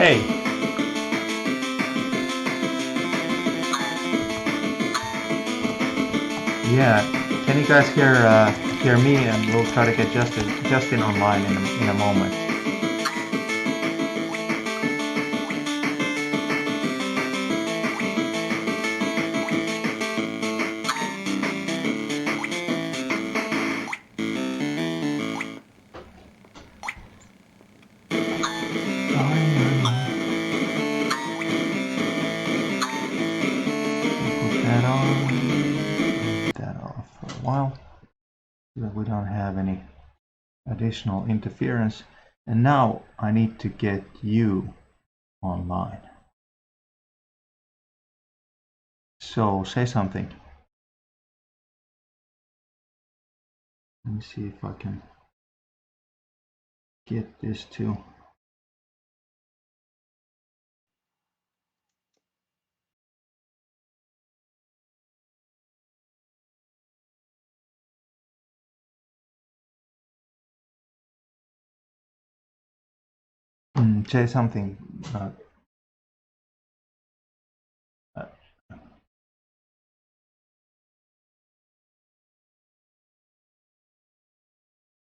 okay. Yeah, can you guys hear me? And we'll try to get Justin online in a moment. While so that we don't have any additional interference, and now I need to get you online, so say something. Let me see if I can get this to say something.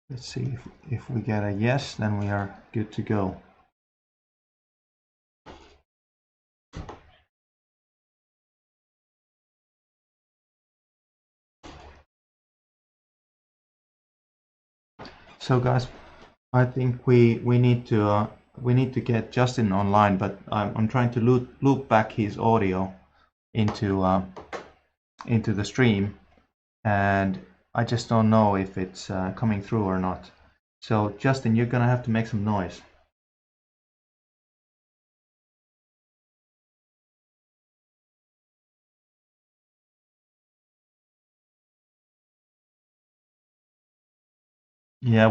Let's see if we get a yes, then we are good to go. So guys, I think we need to get Justin online, but I'm trying to loop back his audio into the stream, and I just don't know if it's coming through or not. So Justin, you're gonna have to make some noise. Yeah,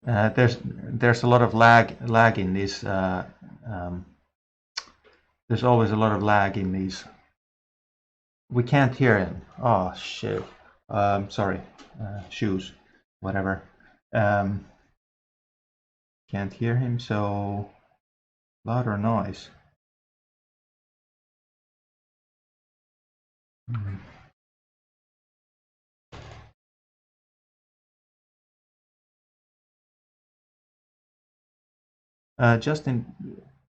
there's a lot of lag in these. There's always a lot of lag in these. We can't hear him. Oh shit. Sorry. Shoes. Whatever. Can't hear him. So louder noise. Justin,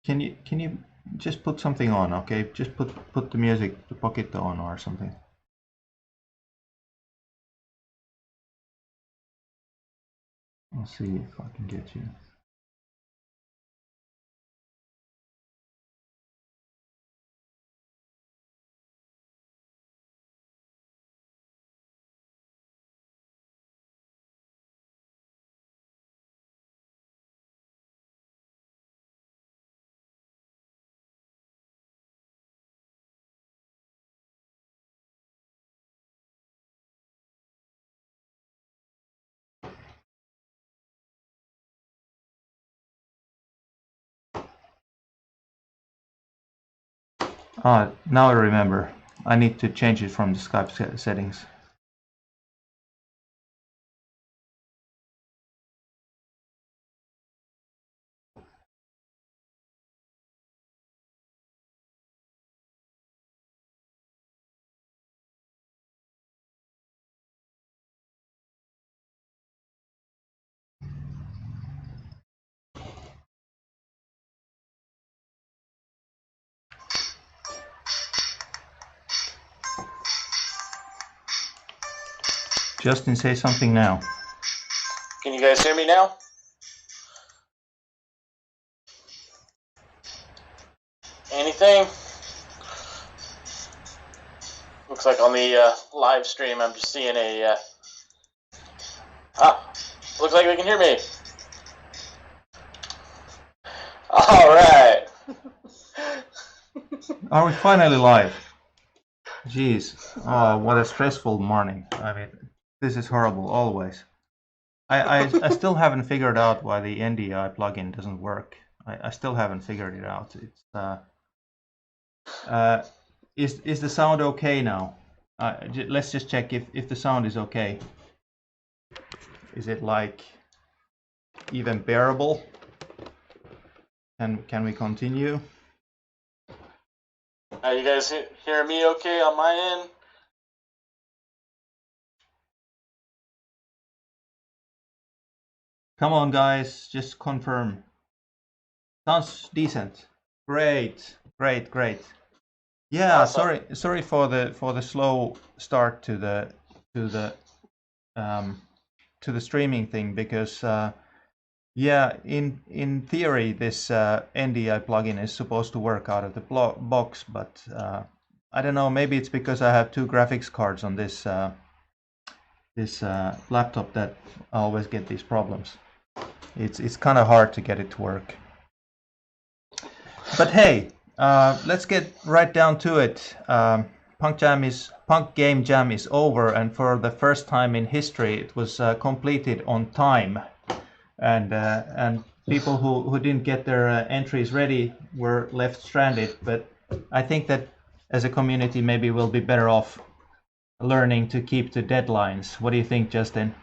can you just put something on, okay? Just put the music, the pocket on or something. I'll see if I can get you. Now I remember. I need to change it from the Skype settings. Justin, say something now. Can you guys hear me now? Anything? Looks like on the live stream I'm just seeing a... looks like they can hear me. Alright. Are we finally live? Jeez. Oh, what a stressful morning. I mean, this is horrible, always. I still haven't figured out why the NDI plugin doesn't work. I still haven't figured it out. It's is the sound okay now? Let's just check if the sound is okay. Is it like even bearable. And can we continue? You guys hear me okay on my end? Come on, guys, just confirm. Sounds decent. Great. Yeah, Awesome. sorry for the slow start to the streaming thing, because yeah, in theory this NDI plugin is supposed to work out of the box, but I don't know. Maybe it's because I have 2 graphics cards on this laptop that I always get these problems. It's kind of hard to get it to work. But hey, let's get right down to it. Punk Game Jam is over, and for the first time in history, it was completed on time. And people who didn't get their entries ready were left stranded. But I think that as a community, maybe we'll be better off learning to keep the deadlines. What do you think, Justin?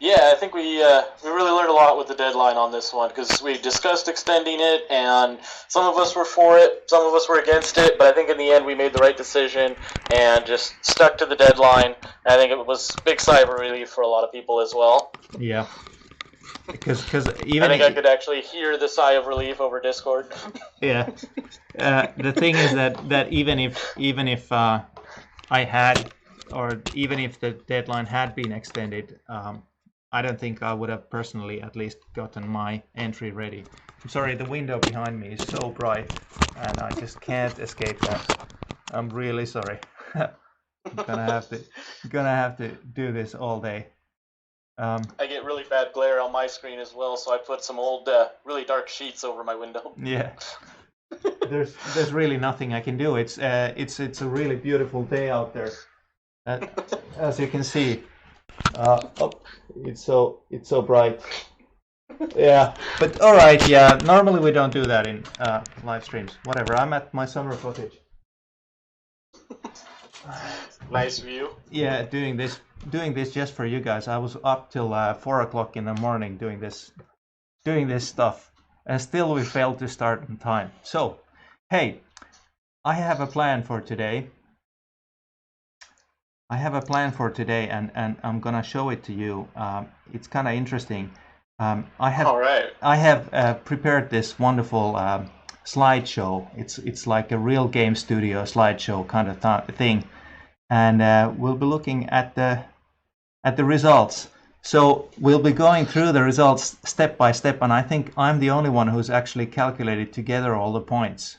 Yeah, I think we really learned a lot with the deadline on this one, because we discussed extending it, and some of us were for it, some of us were against it, but I think in the end we made the right decision and just stuck to the deadline. I think it was big sigh of relief for a lot of people as well. Yeah. Because even I think I could actually hear the sigh of relief over Discord. Yeah. The thing is that even if I had, or even if the deadline had been extended, I don't think I would have personally at least gotten my entry ready. I'm sorry, the window behind me is so bright and I just can't escape that. I'm really sorry. I'm gonna have to do this all day. I get really bad glare on my screen as well, so I put some old, really dark sheets over my window. Yeah. There's really nothing I can do. It's a really beautiful day out there, as you can see. It's so bright. Yeah, but all right. Yeah, normally we don't do that in live streams. Whatever. I'm at my summer cottage. Nice view. Yeah, doing this just for you guys. I was up till 4 o'clock in the morning doing this stuff, and still we failed to start on time. So, hey, I have a plan for today. And I'm gonna show it to you. It's kind of interesting. I have prepared this wonderful slideshow. It's like a real game studio slideshow kind of thing, and we'll be looking at the results. So we'll be going through the results step by step, and I think I'm the only one who's actually calculated together all the points,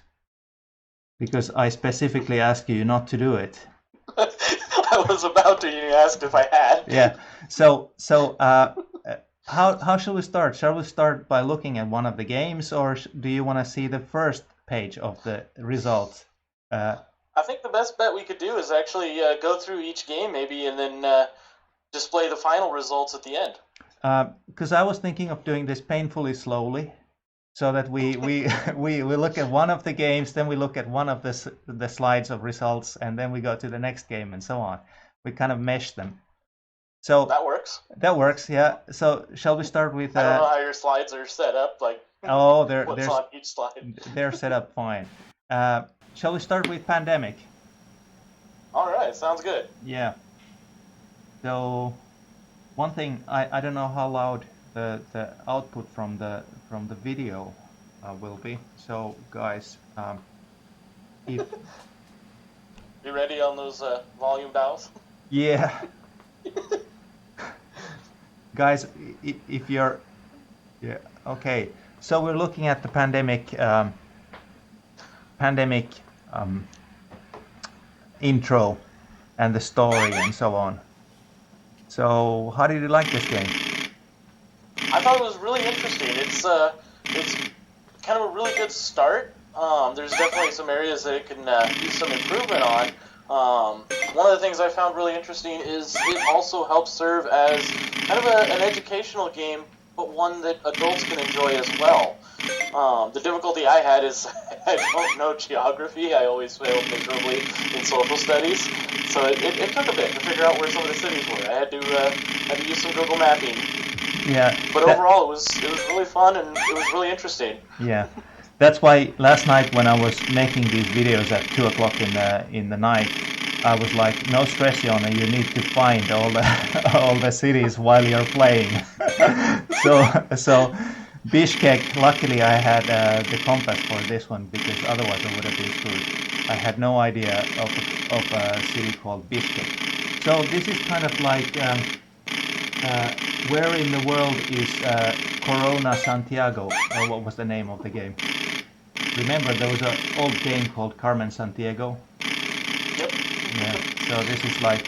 because I specifically asked you not to do it. I was about to. You asked if I had. Yeah. So how shall we start? Shall we start by looking at one of the games, or do you want to see the first page of the results? I think the best bet we could do is actually go through each game, maybe, and then display the final results at the end. Because I was thinking of doing this painfully slowly, so that we look at one of the games, then we look at one of the slides of results, and then we go to the next game, and so on. We kind of mesh them. So that works. That works, yeah. So shall we start with? I don't know how your slides are set up. Like, what's on each slide? They're set up fine. Shall we start with Pandemic? All right, sounds good. Yeah. So, one thing, I don't know how loud the output from the video will be. So, guys, if you ready on those volume dials? Yeah. Guys, if you're, yeah, okay. So we're looking at the pandemic intro and the story and so on. So how did you like this game? I thought it was really interesting. It's kind of a really good start. There's definitely some areas that it can use some improvement on. One of the things I found really interesting is it also helps serve as kind of an educational game, but one that adults can enjoy as well. The difficulty I had is I don't know geography. I always failed miserably in social studies, so it took a bit to figure out where some of the cities were. I had to use some Google mapping. Yeah. But overall, it was really fun and it was really interesting. Yeah. That's why last night when I was making these videos at 2 o'clock in the night, I was like, no stress, Jonna, you need to find all the all the cities while you're playing. so Bishkek, luckily I had the compass for this one because otherwise I would have been screwed. I had no idea of a city called Bishkek. So this is kind of like where in the world is Corona Santiago, or what was the name of the game? Remember there was an old game called Carmen Santiago? Yep. Yeah, so this is like,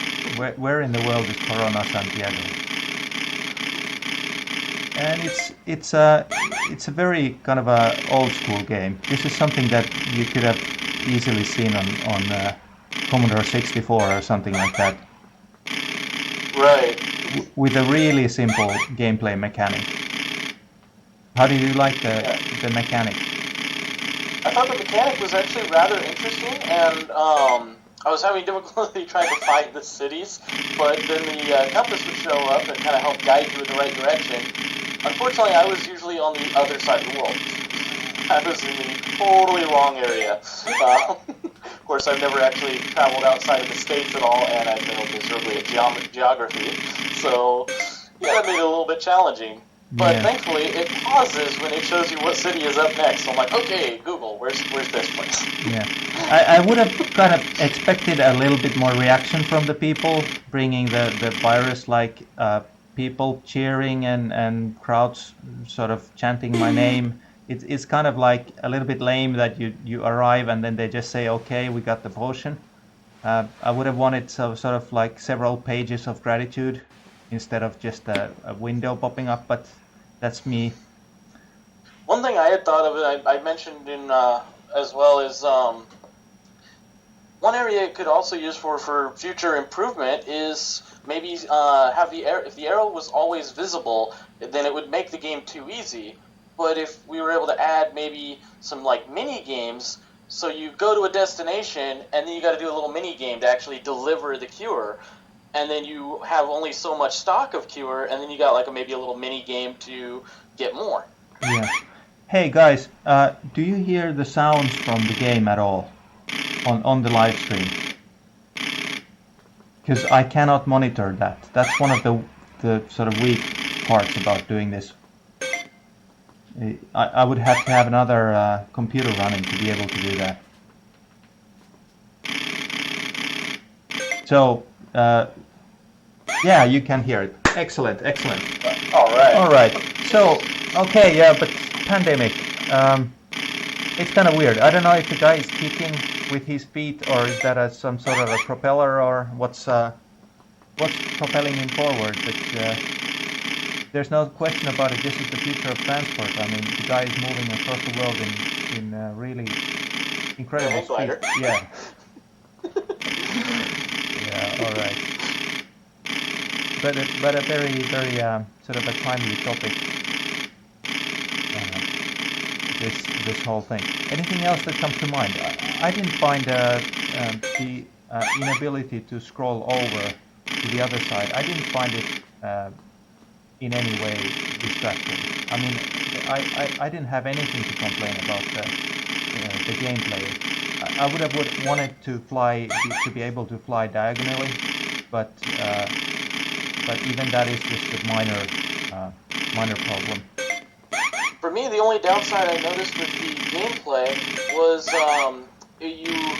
where in the world is Corona Santiago? And it's a very kind of a old school game. This is something that you could have easily seen on Commodore 64 or something like that. Right. With a really simple gameplay mechanic. How did you like the mechanic? I thought the mechanic was actually rather interesting, and I was having difficulty trying to find the cities, but then the compass would show up and kind of help guide you in the right direction. Unfortunately, I was usually on the other side of the world. I was in the totally wrong area. Of course, I've never actually traveled outside of the States at all, and I failed miserably at geography. So, yeah, that made it a little bit challenging. But Yeah. thankfully, it pauses when it shows you what city is up next. So I'm like, okay, Google, where's this place? Yeah, I would have kind of expected a little bit more reaction from the people, bringing the virus, like people cheering and crowds sort of chanting my name. It's kind of like a little bit lame that you arrive and then they just say, okay, we got the potion. I would have wanted sort of like several pages of gratitude instead of just a window popping up, but that's me. One thing I had thought of, I mentioned in as well, is one area it could also use for future improvement is maybe have if the arrow was always visible, then it would make the game too easy. But if we were able to add maybe some like mini games, so you go to a destination and then you got to do a little mini game to actually deliver the cure, and then you have only so much stock of cure, and then you got like maybe a little mini game to get more. Yeah. Hey guys, do you hear the sounds from the game at all on the live stream? Because I cannot monitor that. That's one of the sort of weak parts about doing this. I would have to have another computer running to be able to do that. So, yeah, you can hear it. Excellent, excellent. All right. All right. So, okay, yeah, but pandemic. It's kind of weird. I don't know if the guy is kicking with his feet, or is that some sort of a propeller, or what's propelling him forward. But there's no question about it. This is the future of transport. I mean, the guy is moving across the world in really incredible speed. Yeah. Yeah. All right. But a very sort of a timely topic. This whole thing. Anything else that comes to mind? I didn't find the inability to scroll over to the other side. I didn't find it in any way distracting. I mean, I didn't have anything to complain about the gameplay. I would have wanted to be able to fly diagonally, but even that is just a minor problem. For me, the only downside I noticed with the gameplay was you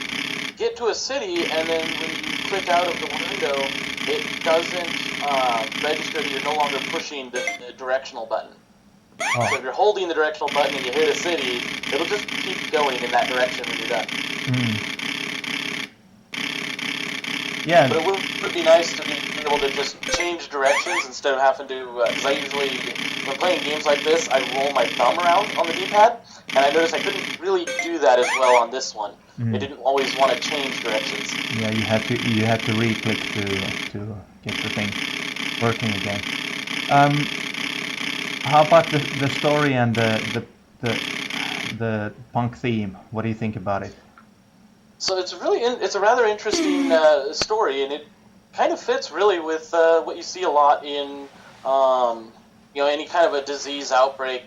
get to a city, and then when you click out of the window, it doesn't register that you're no longer pushing the directional button. Oh. So if you're holding the directional button and you hit a city, it'll just keep going in that direction when you're done. Yeah. But it would be nice to be able to just change directions instead of having to, because I usually, when playing games like this, I roll my thumb around on the D-pad, and I noticed I couldn't really do that as well on this one. It didn't always want to change directions. Yeah, you had to re-click to get the thing working again. How about the story and the punk theme? What do you think about it? So it's a rather interesting story, and it kind of fits really with what you see a lot in any kind of a disease outbreak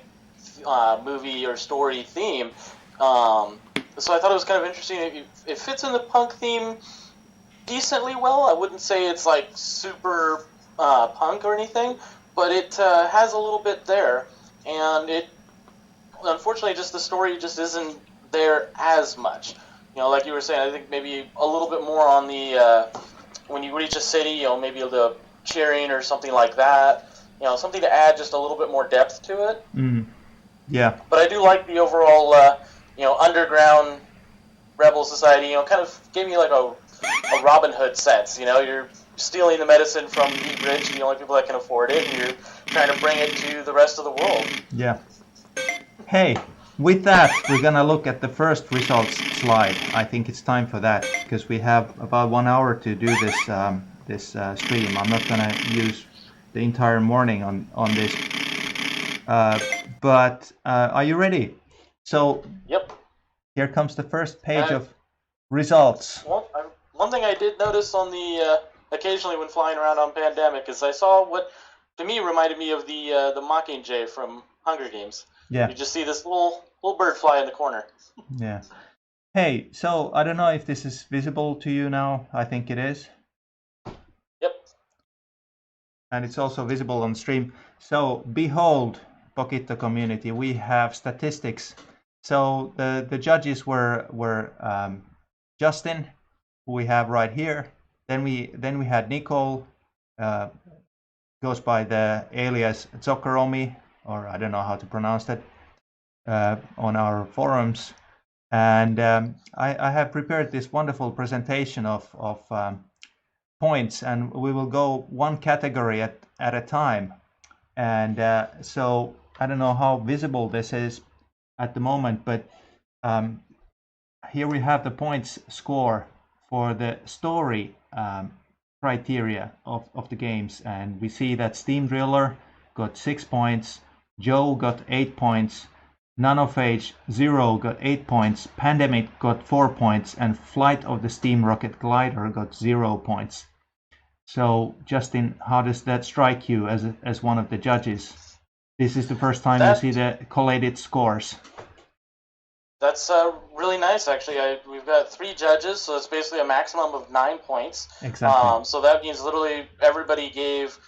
movie or story theme. So I thought it was kind of interesting. It fits in the punk theme decently well. I wouldn't say it's like super punk or anything, but it has a little bit there, and it unfortunately just the story just isn't there as much. Like you were saying, I think maybe a little bit more on the when you reach a city, maybe the cheering or something like that. Something to add just a little bit more depth to it. Yeah. But I do like the overall, underground rebel society. Kind of gave me like a Robin Hood sense. You're stealing the medicine from the rich, the only people that can afford it, and you're trying to bring it to the rest of the world. Yeah. Hey, with that, we're gonna look at the first results slide. I think it's time for that because we have about 1 hour to do this stream. I'm not gonna use the entire morning on this. But are you ready? So. Yep. Here comes the first page of results. Well, one thing I did notice on the occasionally when flying around on Pandemic is I saw what to me reminded me of the Mockingjay from Hunger Games. Yeah. You just see this little bird fly in the corner. Yeah. Hey, so I don't know if this is visible to you now. I think it is. Yep. And it's also visible on stream. So behold, Poquito community, we have statistics. So the judges were Justin, who we have right here. Then we had Nicole, goes by the alias Zokaromi, or I don't know how to pronounce that, on our forums. And I have prepared this wonderful presentation of points, and we will go one category at a time. And so I don't know how visible this is at the moment, but here we have the points score for the story criteria of the games, and we see that Steam Driller got 6 points, Joe got 8 points, Nanophage 0 got 8 points, Pandemic got 4 points, and Flight of the Steam Rocket Glider got 0 points. So Justin, how does that strike you as one of the judges? This is the first time you see the collated scores. That's really nice, actually. We've got 3 judges, so it's basically a maximum of 9 points. Exactly. So that means literally everybody gave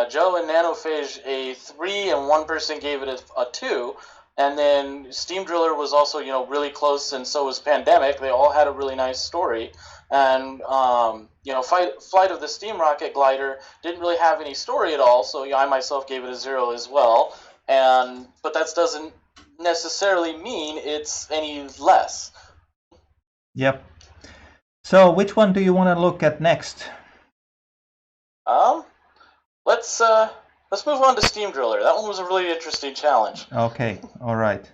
Joe and Nanophage a 3, and one person gave it a 2. And then Steam Driller was also, really close, and so was Pandemic. They all had a really nice story. And, Flight of the Steam Rocket Glider didn't really have any story at all, so I myself gave it a 0 as well. But that doesn't necessarily mean it's any less. Yep. So which one do you want to look at next? Let's move on to Steam Driller. That one was a really interesting challenge. Okay, all right.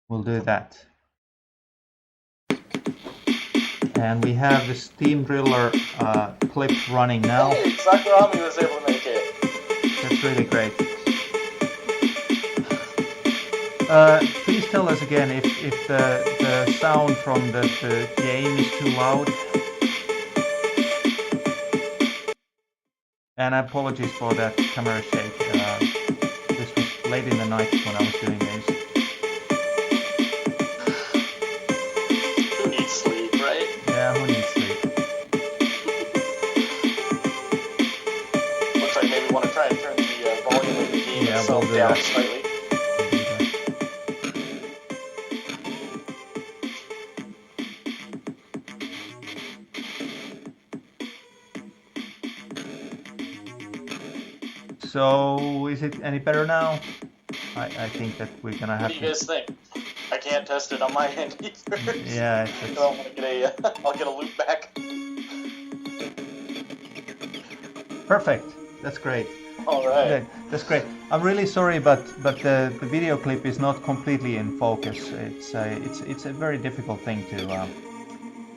We'll do that. And we have the Steam Driller clip running now. Hey, Sakurami was able to make it. That's really great. Please tell us again if the sound from the game is too loud. And apologies for that camera shake. This was late in the night when I was doing this. Who needs sleep, right? Yeah, who needs sleep? Looks like maybe we want to try and turn the volume of the game itself we'll do down that slightly. So, is it any better now? I think that we're gonna have to... What do you guys think? I can't test it on my end either. Yeah, I don't want to get I'll get a loop back. Perfect. That's great. All right. Yeah, that's great. I'm really sorry, but the video clip is not completely in focus. It's a very difficult thing to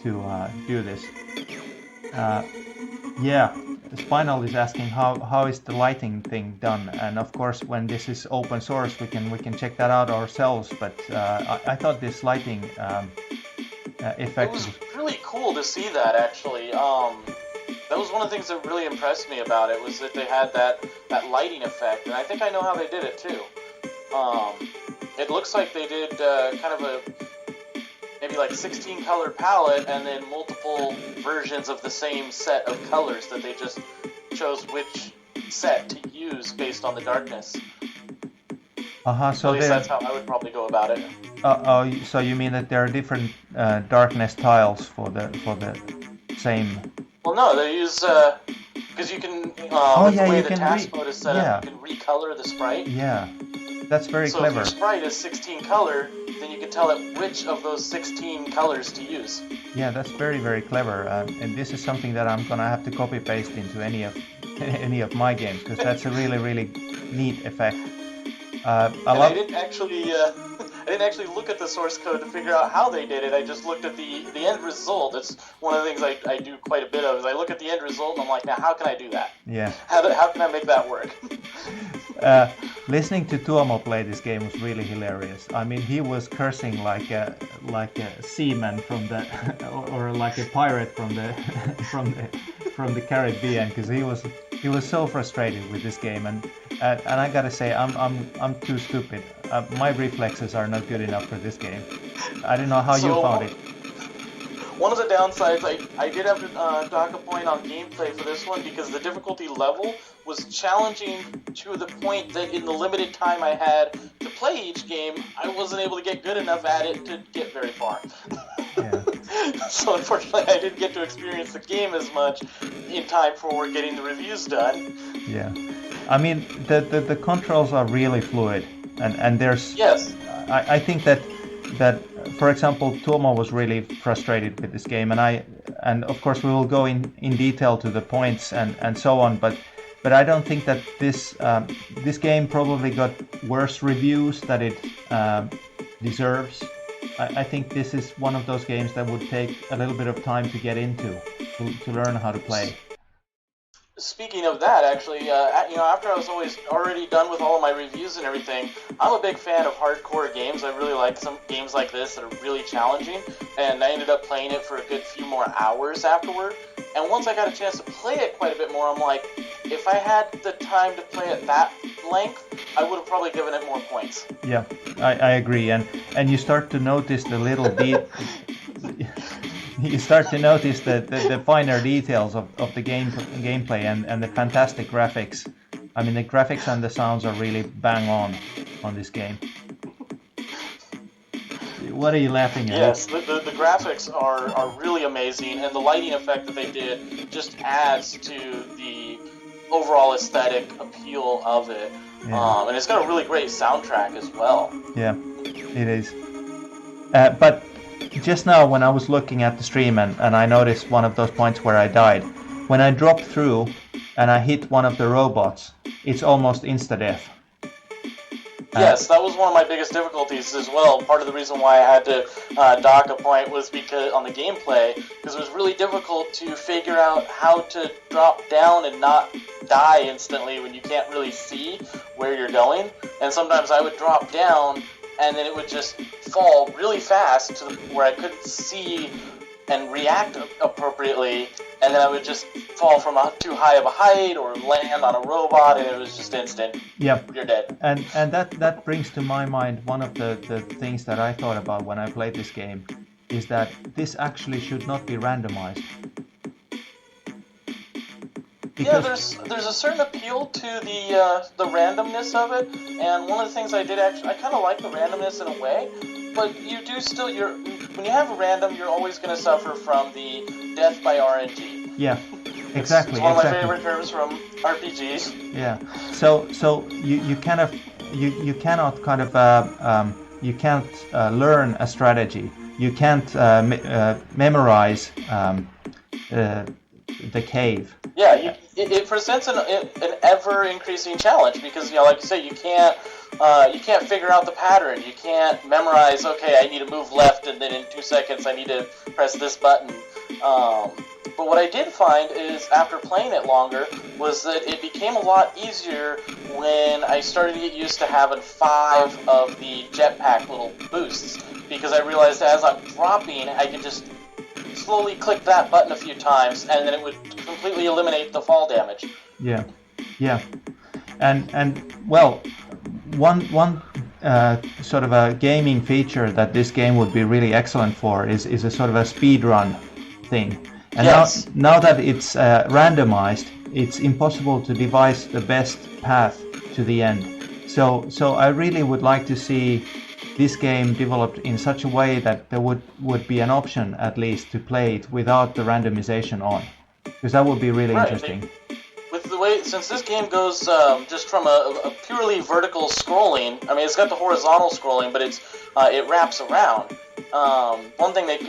do this. Yeah. Spinal is asking how is the lighting thing done, and of course when this is open source we can check that out ourselves, but I thought this lighting effect was really cool to see that actually. That was one of the things that really impressed me about it, was that they had that lighting effect, and I think I know how they did it too. It looks like they did kind of a maybe like 16 color palette, and then multiple versions of the same set of colors that they just chose which set to use based on the darkness. So at least that's how I would probably go about it. So you mean that there are different darkness tiles for the same? Well, no, they use because you can. The way the task mode is set up, you can recolor the sprite. Yeah, that's very clever. So if your sprite is 16 color, then you can tell it which of those 16 colors to use. Yeah, that's very, very clever, and this is something that I'm gonna have to copy paste into any of my games, because that's a really, really neat effect. I didn't actually look at the source code to figure out how they did it. I just looked at the end result. It's one of the things I do quite a bit of, is I look at the end result and I'm like, now how can I do that? Yeah. How can I make that work? Listening to Tuomo play this game was really hilarious. I mean, he was cursing like a seaman from the or like a pirate from the from the Caribbean, because he was so frustrated with this game, and I gotta say, I'm too stupid. My reflexes are not good enough for this game. I don't know how you found it. One of the downsides, I did have to dock a point on gameplay for this one, because the difficulty level was challenging to the point that in the limited time I had to play each game, I wasn't able to get good enough at it to get very far. Yeah. So unfortunately, I didn't get to experience the game as much in time for getting the reviews done. Yeah. I mean, the controls are really fluid, and there's... Yes. I think that for example, Tuomo was really frustrated with this game, and of course we will go in detail to the points and so on, but I don't think that this game probably got worse reviews that it deserves. I think this is one of those games that would take a little bit of time to get into, to learn how to play. Speaking of that, actually, after I was already done with all of my reviews and everything, I'm a big fan of hardcore games. I really like some games like this that are really challenging, and I ended up playing it for a good few more hours afterward. And once I got a chance to play it quite a bit more, I'm like, if I had the time to play it that length, I would have probably given it more points. Yeah, I agree, and you start to notice the little you start to notice the finer details of the gameplay and the fantastic graphics. I mean, the graphics and the sounds are really bang on this game. What are you laughing at? Yes, the graphics are really amazing, and the lighting effect that they did just adds to the overall aesthetic appeal of it. Yeah. And it's got a really great soundtrack as well. Yeah, it is. But just now when I was looking at the stream and I noticed one of those points where I died, when I dropped through and I hit one of the robots, it's almost insta-death. Yes, that was one of my biggest difficulties as well. Part of the reason why I had to dock a point was because on the gameplay, because it was really difficult to figure out how to drop down and not die instantly when you can't really see where you're going. And sometimes I would drop down and then it would just fall really fast to where I couldn't see and react appropriately, and then I would just fall from too high of a height or land on a robot, and it was just instant. Yep. You're dead. And that brings to my mind one of the things that I thought about when I played this game, is that this actually should not be randomized. Because there's a certain appeal to the randomness of it, and one of the things I kind of like the randomness in a way, but you do still, when you have a random, you're always going to suffer from the death by RNG. Yeah, exactly. It's one of my favorite terms from RPGs. Yeah, so you cannot kind of you can't learn a strategy. You can't memorize the cave. Yeah, it presents an ever-increasing challenge because, like you say, you can't figure out the pattern. You can't memorize, okay, I need to move left, and then in 2 seconds I need to press this button. But what I did find is, after playing it longer, was that it became a lot easier when I started to get used to having 5 of the jetpack little boosts, because I realized as I'm dropping, I can just slowly click that button a few times, and then it would completely eliminate the fall damage. Yeah, yeah, and well, one sort of a gaming feature that this game would be really excellent for is a sort of a speed run thing. And yes. now that it's randomized, it's impossible to devise the best path to the end. So I really would like to see this game developed in such a way that there would be an option at least to play it without the randomization on, because that would be really interesting. With the way, since this game goes just from a purely vertical scrolling, I mean, it's got the horizontal scrolling, but it wraps around. One thing they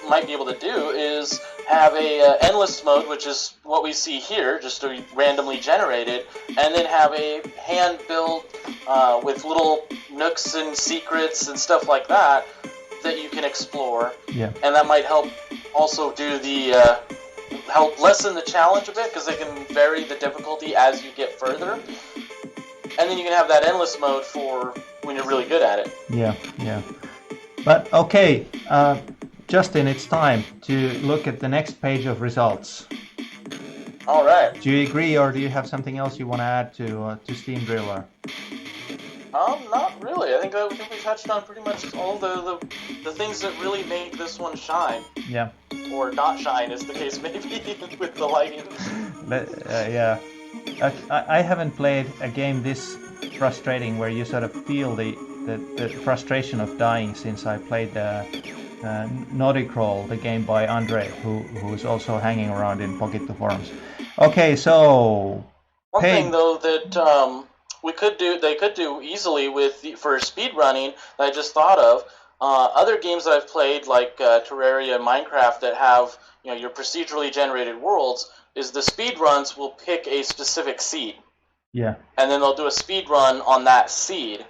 might be able to do is have a endless mode, which is what we see here, just randomly generated, and then have a hand build with little nooks and secrets and stuff like that you can explore. Yeah. And that might help also do help lessen the challenge a bit, because they can vary the difficulty as you get further. And then you can have that endless mode for when you're really good at it. Yeah. But okay, Justin, it's time to look at the next page of results. All right. Do you agree, or do you have something else you want to add to Steam Driller? Not really. I think we touched on pretty much all the things that really make this one shine. Yeah. Or not shine, is the case maybe with the lighting. Yeah. I haven't played a game this frustrating where you sort of feel the frustration of dying since I played Naughty Crawl, the game by Andre, who's also hanging around in Pocket the Forums. Okay, so one thing though that they could do easily for speed running that I just thought of. Other games that I've played, like Terraria and Minecraft, that have your procedurally generated worlds, is the speed runs will pick a specific seed. Yeah. And then they'll do a speed run on that seed.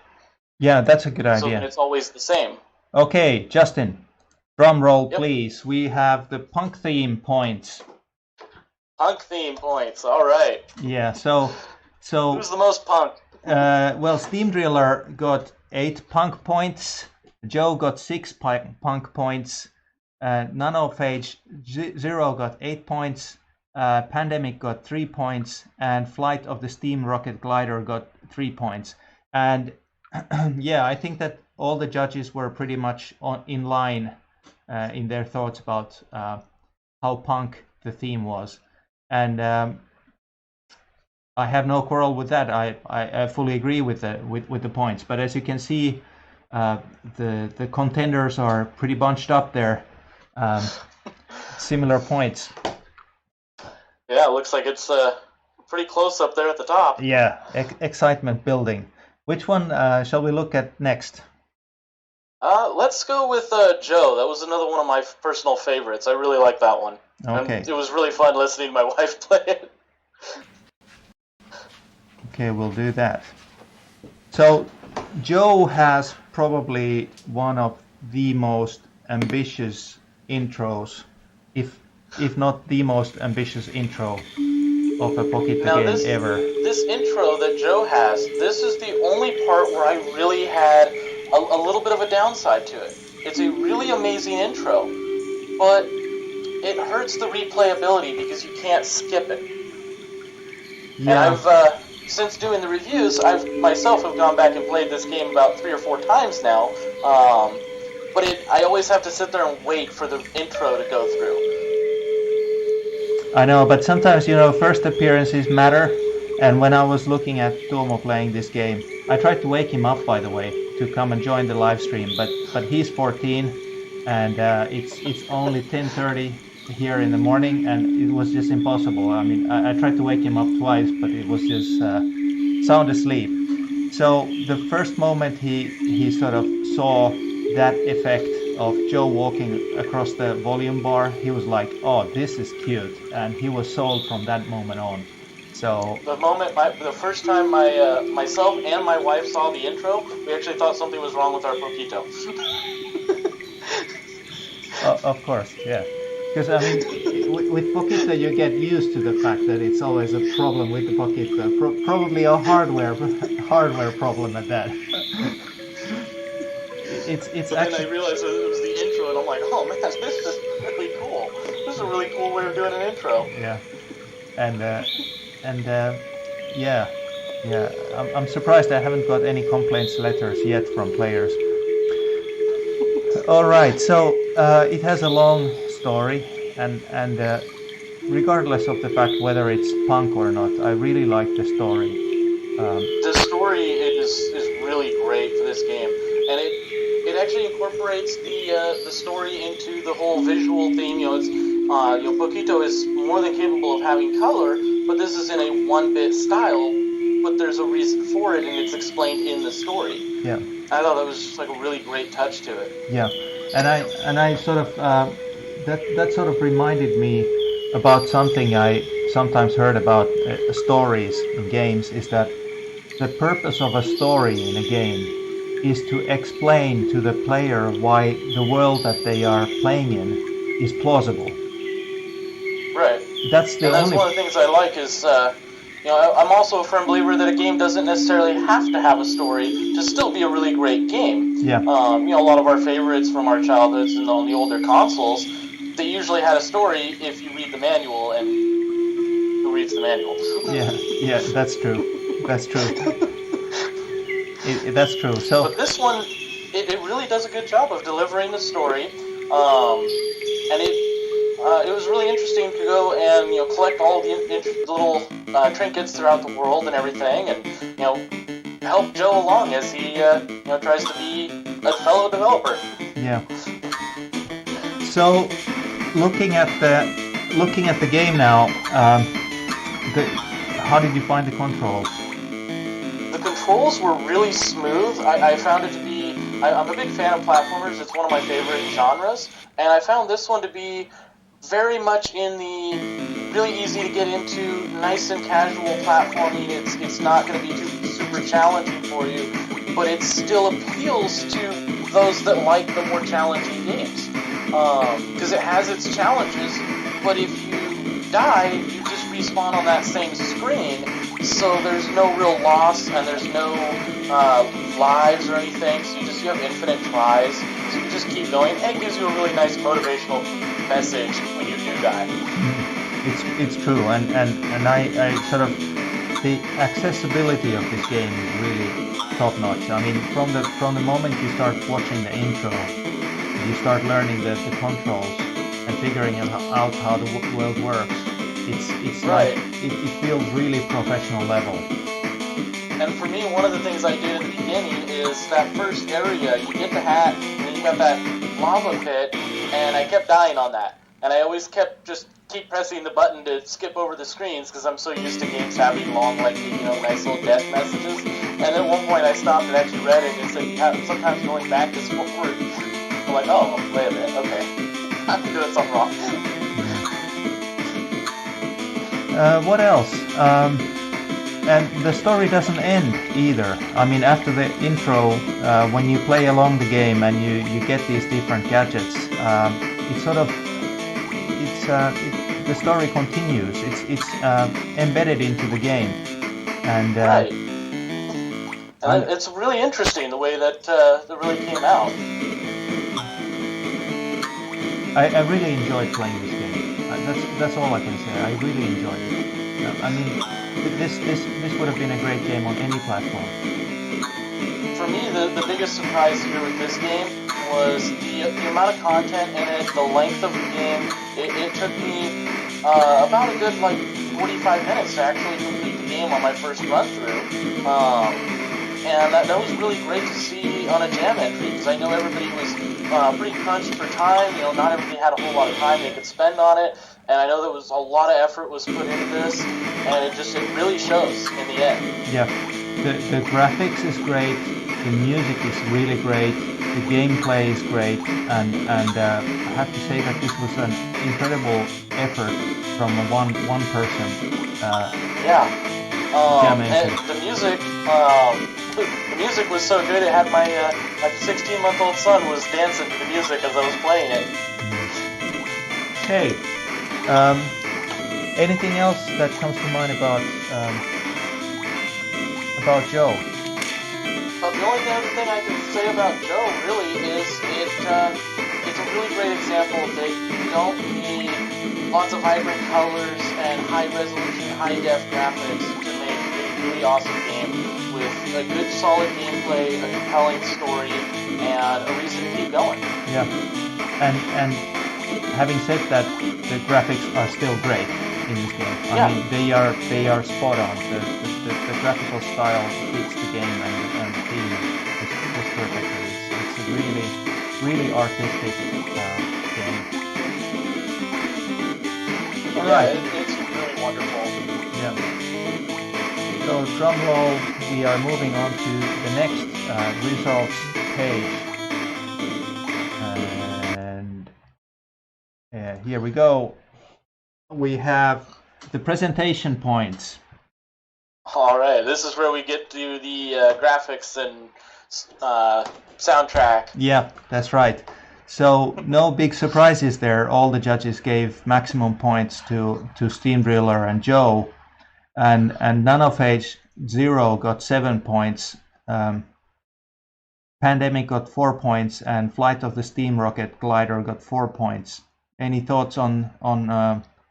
Yeah, that's a good idea. So it's always the same. Okay, Justin, drum roll, please. We have the punk theme points. Punk theme points. All right. Yeah. So. Who's the most punk? Well, Steam Driller got 8 punk points. Joe got 6 punk points. Nanophage 0 got 8 points. Pandemic got 3 points, and Flight of the Steam Rocket Glider got 3 points. And yeah, I think that all the judges were pretty much in line in their thoughts about how punk the theme was, and I have no quarrel with that. I fully agree with the points. But as you can see, the contenders are pretty bunched up there. Similar points. Yeah, it looks like it's pretty close up there at the top. Yeah, excitement building. Which one shall we look at next? Let's go with Joe. That was another one of my personal favorites. I really like that one. Okay. And it was really fun listening to my wife play it. Okay, we'll do that. So, Joe has probably one of the most ambitious intros, if not the most ambitious intro of a Pocket game ever. This intro that Joe has, this is the only part where I really had a little bit of a downside to it. It's a really amazing intro, but it hurts the replayability because you can't skip it. Yeah. And I've since doing the reviews, I've myself have gone back and played this game about 3 or 4 times now. But I always have to sit there and wait for the intro to go through. I know, but sometimes, first appearances matter. And when I was looking at Tuomo playing this game, I tried to wake him up, by the way, to come and join the live stream. But he's 14, and it's only 10:30 here in the morning, and it was just impossible. I mean, I tried to wake him up twice, but it was just sound asleep. So the first moment he sort of saw that effect of Joe walking across the volume bar, he was like, "Oh, this is cute," and he was sold from that moment on. So the first time myself and my wife saw the intro, we actually thought something was wrong with our Poquito. Of course, yeah. Because I mean, with Poquito you get used to the fact that it's always a problem with the Poquito. Probably a hardware problem at that. It's but actually. Then I realized that it was the intro, and I'm like, oh man, this is really cool. is a really cool way of doing an intro. Yeah, and yeah, I'm surprised I haven't got any complaints letters yet from players. All right, so it has a long story, and regardless of the fact whether it's punk or not, I really like the story. The story is really great for this game, and it actually incorporates the story into the whole visual theme. It's Poquito is more than capable of having color, but this is in a 1-bit style. But there's a reason for it, and it's explained in the story. Yeah, I thought that was just like a really great touch to it. Yeah, and I sort of that sort of reminded me about something I sometimes heard about stories in games, is that the purpose of a story in a game is to explain to the player why the world that they are playing in is plausible. Right. That's one of the things I like is, I'm also a firm believer that a game doesn't necessarily have to have a story to still be a really great game. Yeah. A lot of our favorites from our childhoods and on the older consoles, they usually had a story if you read the manual, and who reads the manual? Yeah, that's true. That's true. That's true. So, but this one, it really does a good job of delivering the story, and it was really interesting to go and collect all the little trinkets throughout the world and everything, and help Joe along as he tries to be a fellow developer. Yeah. So, looking at the game now, how did you find the controls? The controls were really smooth. I found it to be. I'm a big fan of platformers. It's one of my favorite genres, and I found this one to be very much in the really easy to get into, nice and casual platforming. It's not going to be too super challenging for you, but it still appeals to those that like the more challenging games, because it has its challenges. But if you die, you just respawn on that same screen, so there's no real loss and there's no lives or anything. So you have infinite tries. So you just keep going, and it gives you a really nice motivational message when you do die. It's true, and I sort of, the accessibility of this game is really top notch. I mean, from the moment you start watching the intro, you start learning the controls and figuring out how the world works. It's right. Like it feels really professional level. And for me, one of the things I did in the beginning is that first area, you get the hat, and then you got that lava pit, and I kept dying on that. And I always keep pressing the button to skip over the screens, because I'm so used to games having long, nice little death messages. And then at one point I stopped and actually read it, and it said sometimes going back is forward. I'm like, oh, wait a minute, okay. I'm doing something wrong. What else? And the story doesn't end either. I mean, after the intro, when you play along the game and you get these different gadgets, the story continues. It's embedded into the game, and right. And it's really interesting the way that really came out. I really enjoyed playing this game. That's all I can say. I really enjoyed it. I mean, this would have been a great game on any platform. For me, the biggest surprise here with this game was the amount of content in it, the length of the game. It took me about a good 45 minutes to actually complete the game on my first run through. And that was really great to see on a jam entry, because I know everybody was pretty crunched for time. Not everybody had a whole lot of time they could spend on it, and I know there was a lot of effort was put into this, and it really shows in the end. Yeah, the graphics is great, the music is really great, the gameplay is great, and I have to say that this was an incredible effort from one person. Yeah. Jam and the music. The music was so good, it had my 16-month-old son was dancing to the music as I was playing it. Hey, anything else that comes to mind about Joe? The only other thing I can say about Joe really is it's a really great example that you don't need lots of vibrant colors and high resolution, high def graphics to make a really awesome game with a good solid gameplay, a compelling story, and a reason to keep going. Yeah, and having said that, the graphics are still great in this game. I mean, they are spot on. The graphical style fits the game and the theme is perfectly. It's a really artistic game. All right. It's really wonderful. Yeah. So drum roll. We are moving on to the next results page, and here we go. We have the presentation points. All right, this is where we get to the graphics and soundtrack. Yeah, that's right. So no big surprises there. All the judges gave maximum points to Steam Driller and Joe, and Nanophage 0 got 7 points. Pandemic got 4 points, and Flight of the Steam Rocket Glider got 4 points. Any thoughts on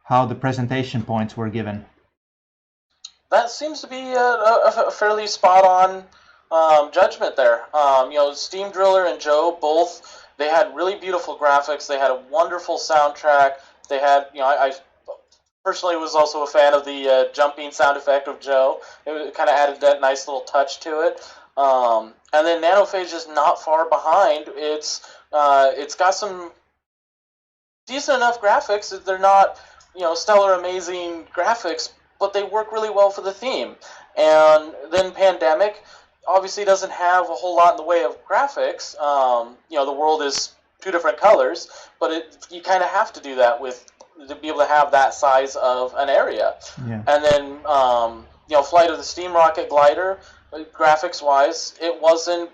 how the presentation points were given? That seems to be a fairly spot-on judgment there. Steam Driller and Joe both, they had really beautiful graphics. They had a wonderful soundtrack. They had, I personally was also a fan of the jumping sound effect of Joe. It kind of added that nice little touch to it. And then Nanophage is not far behind. It's got some decent enough graphics. They're not, stellar, amazing graphics, but they work really well for the theme. And then Pandemic obviously doesn't have a whole lot in the way of graphics. The world is 2 different colors, but you kind of have to do that to be able to have that size of an area. Yeah. And then Flight of the Steam Rocket Glider, graphics-wise, it wasn't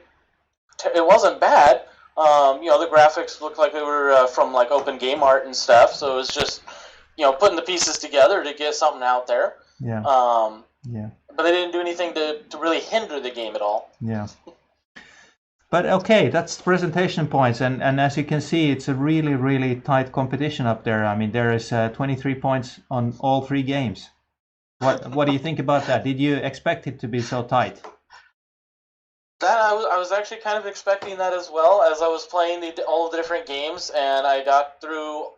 bad. The graphics looked like they were from like Open Game Art and stuff, so it was just putting the pieces together to get something out there. Yeah. But they didn't do anything to really hinder the game at all. Yeah. But okay, that's presentation points, and as you can see, it's a really tight competition up there. I mean, there is 23 points on all 3 games. What do you think about that? Did you expect it to be so tight? That I was actually kind of expecting that as well, as I was playing all of the different games, and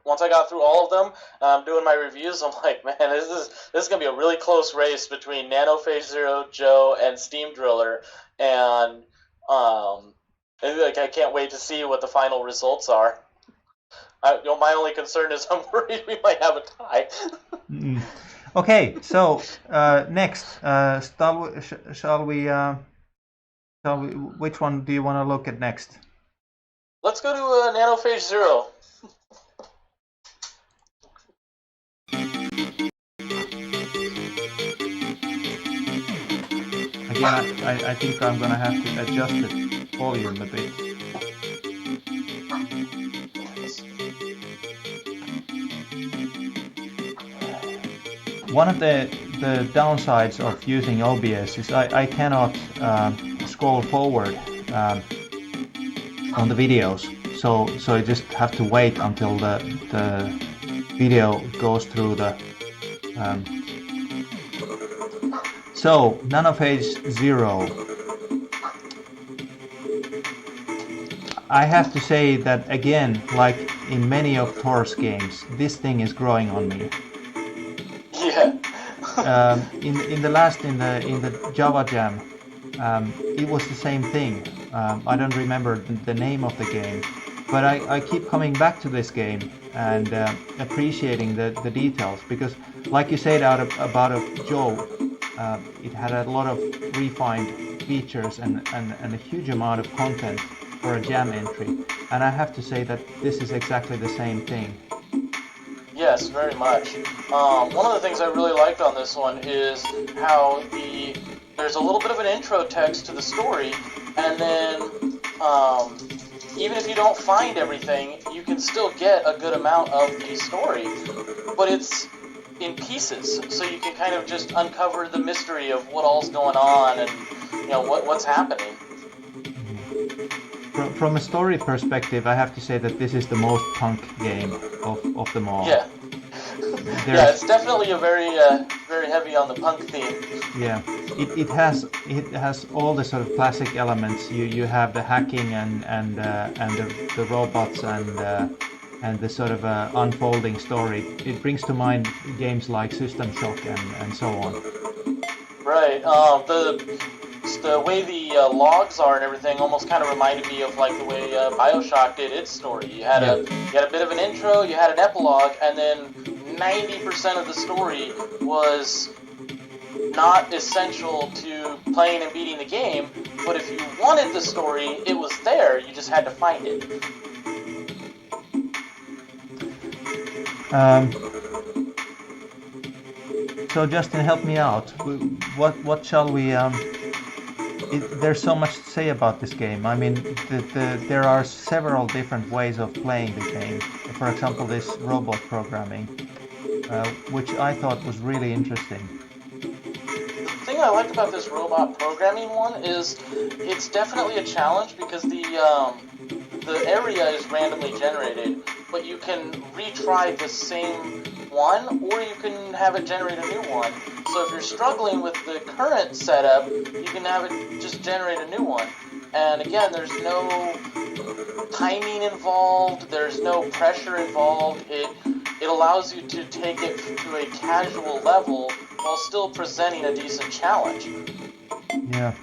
once I got through all of them, doing my reviews, I'm like, man, this is gonna be a really close race between Nanophage 0, Joe, and Steam Driller, and I can't wait to see what the final results are. My only concern is I'm worried we might have a tie. Okay, so next, shall we? Which one do you want to look at next? Let's go to Nanophage 0. Again, I think I'm going to have to adjust the volume a bit. One of the downsides of using OBS is I cannot scroll forward on the videos, so I just have to wait until the video goes through the. So Nanophage 0. I have to say that again, like in many of Thor's games, this thing is growing on me. Yeah. In the Java Jam, it was the same thing. I don't remember the name of the game, but I keep coming back to this game and appreciating the details, because, like you said about Joe, it had a lot of refined features and a huge amount of content for a jam entry, and I have to say that this is exactly the same thing. Yes, very much. One of the things I really liked on this one is how there's a little bit of an intro text to the story, and then even if you don't find everything, you can still get a good amount of the story, but it's in pieces, so you can kind of just uncover the mystery of what all's going on and what's happening. From a story perspective, I have to say that this is the most punk game of them all. Yeah. Yeah, it's definitely a very heavy on the punk theme. Yeah, it has all the sort of classic elements. You have the hacking and the robots and the sort of unfolding story. It brings to mind games like System Shock and so on. Right. The way the logs are and everything almost kind of reminded me of like the way BioShock did its story. You had a bit of an intro, you had an epilogue, and then 90% of the story was not essential to playing and beating the game. But if you wanted the story, it was there. You just had to find it. So Justin, help me out. What shall we? There's so much to say about this game. I mean, there are several different ways of playing the game. For example, this robot programming, which I thought was really interesting. The thing I liked about this robot programming one is it's definitely a challenge because the area is randomly generated, but you can retry the same one, or you can have it generate a new one. So if you're struggling with the current setup, you can have it just generate a new one. And again, there's no timing involved, there's no pressure involved. It allows you to take it to a casual level while still presenting a decent challenge. Yeah,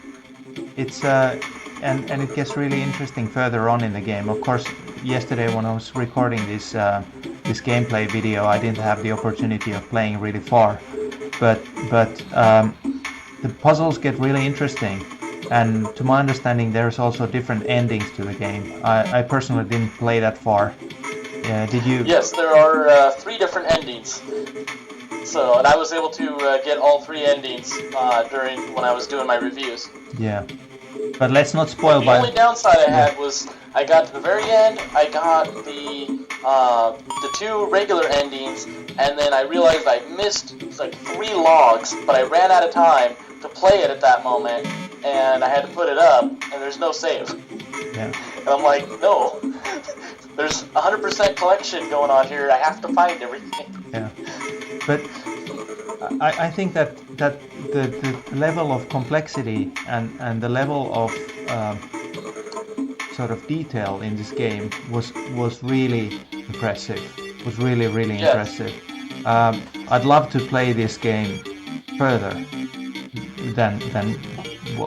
it's and it gets really interesting further on in the game. Of course, yesterday when I was recording this this gameplay video, I didn't have the opportunity of playing really far, but the puzzles get really interesting, and to my understanding, there's also different endings to the game. I personally didn't play that far. Did you? Yes, there are 3 different endings. So, and I was able to get all 3 endings during when I was doing my reviews. Yeah, but let's not spoil. The only downside I had was I got to the very end, I got the 2 regular endings, and then I realized I missed like 3 logs, but I ran out of time to play it at that moment, and I had to put it up, and there's no save. Yeah. And I'm like, no, there's 100% collection going on here. I have to find everything. Yeah. But I think that the level of complexity and the level of sort of detail in this game was really impressive. Was really impressive. I'd love to play this game further than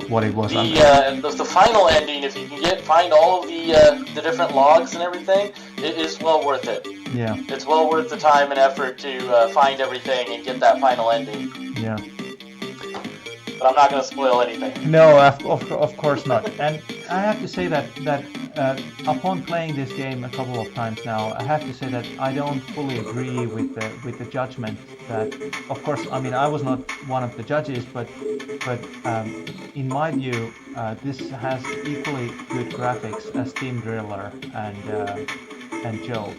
what it was. The final ending, if you can find all of the different logs and everything, it is well worth it. Yeah. It's well worth the time and effort to find everything and get that final ending. Yeah. But I'm not going to spoil anything. No, of course not. And I have to say that upon playing this game a couple of times now, I have to say that I don't fully agree with the judgment that, of course, I mean, I was not one of the judges, but in my view, this has equally good graphics as Team Driller and Joe.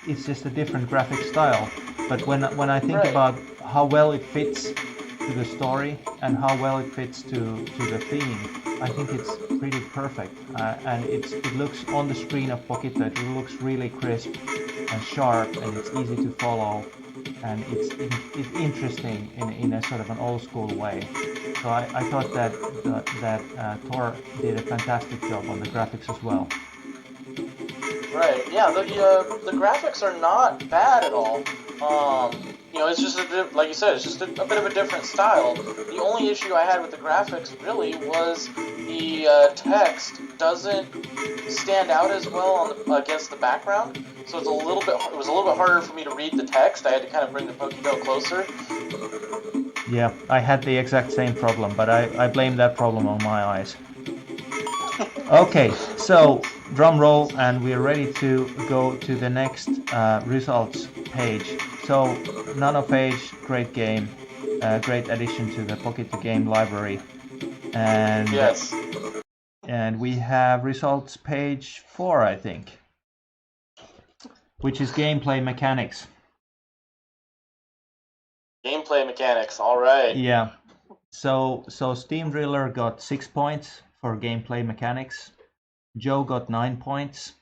It's just a different graphic style. But when I think about how well it fits to the story and how well it fits to the theme, I think it's pretty perfect. And it looks on the screen of Pockito, it looks really crisp and sharp, and it's easy to follow, and it's interesting in a sort of an old school way. So I thought that Tor did a fantastic job on the graphics as well. Right. Yeah. The graphics are not bad at all. It's just like you said, it's just a bit of a different style. The only issue I had with the graphics really was the text doesn't stand out as well against the background. So it was a little bit harder for me to read the text. I had to kind of bring the Pockito closer. Yeah, I had the exact same problem, but I blame that problem on my eyes. Okay, so drum roll, and we're ready to go to the next results page. So, Nanophage, great game, great addition to the Pockito game library, and yes, and we have results page 4, I think, which is gameplay mechanics. Gameplay mechanics, all right. Yeah. So Steam Driller got 6 points for gameplay mechanics. Joe got 9 points.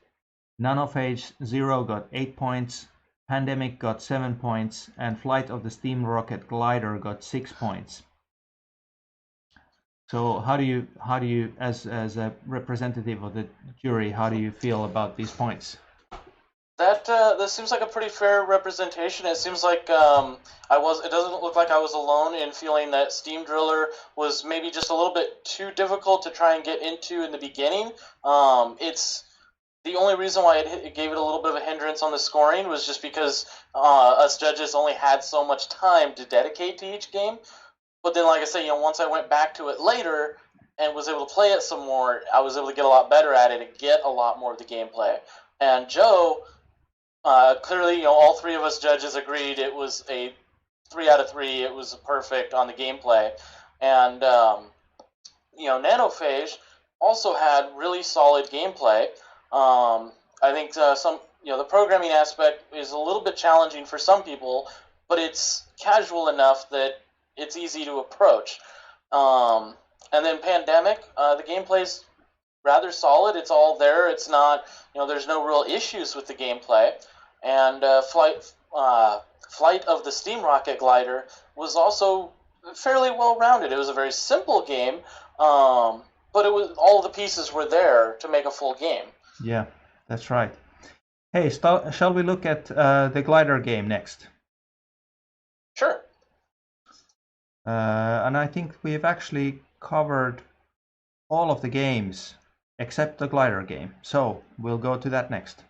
Nanophage 0 got 8 points. Pandemic got 7 points, and Flight of the Steam Rocket Glider got 6 points. So how do you, as a representative of the jury, how do you feel about these points? That seems like a pretty fair representation. It seems like it doesn't look like I was alone in feeling that Steam Driller was maybe just a little bit too difficult to try and get into in the beginning. It's the only reason why it gave it a little bit of a hindrance on the scoring was just because us judges only had so much time to dedicate to each game. But then, like I say, once I went back to it later and was able to play it some more, I was able to get a lot better at it and get a lot more of the gameplay. And Joe, clearly, all three of us judges agreed it was a 3 out of 3. It was perfect on the gameplay. And, Nanophage also had really solid gameplay. I think the programming aspect is a little bit challenging for some people, but it's casual enough that it's easy to approach. And then Pandemic, the gameplay's rather solid. It's all there. It's not, there's no real issues with the gameplay. And Flight of the Steam Rocket Glider was also fairly well-rounded. It was a very simple game, but it was all the pieces were there to make a full game. Yeah, that's right. Hey, shall we look at the glider game next? Sure. And I think we've actually covered all of the games except the glider game. So we'll go to that next.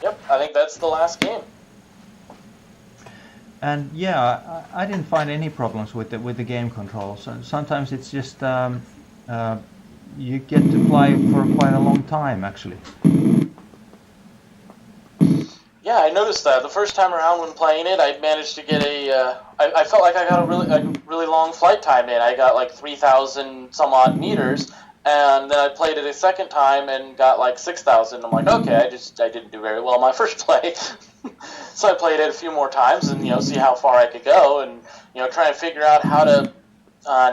Yep, I think that's the last game. And yeah, I didn't find any problems with the game controls. Sometimes it's just you get to play for quite a long time, actually. Yeah, I noticed that. The first time around when playing it, I managed to get I felt like I got a really long flight time in. I got like 3,000 some odd meters, and then I played it a second time and got like 6,000. I'm like, okay, I didn't do very well my first play. So I played it a few more times and, see how far I could go and, try and figure out how to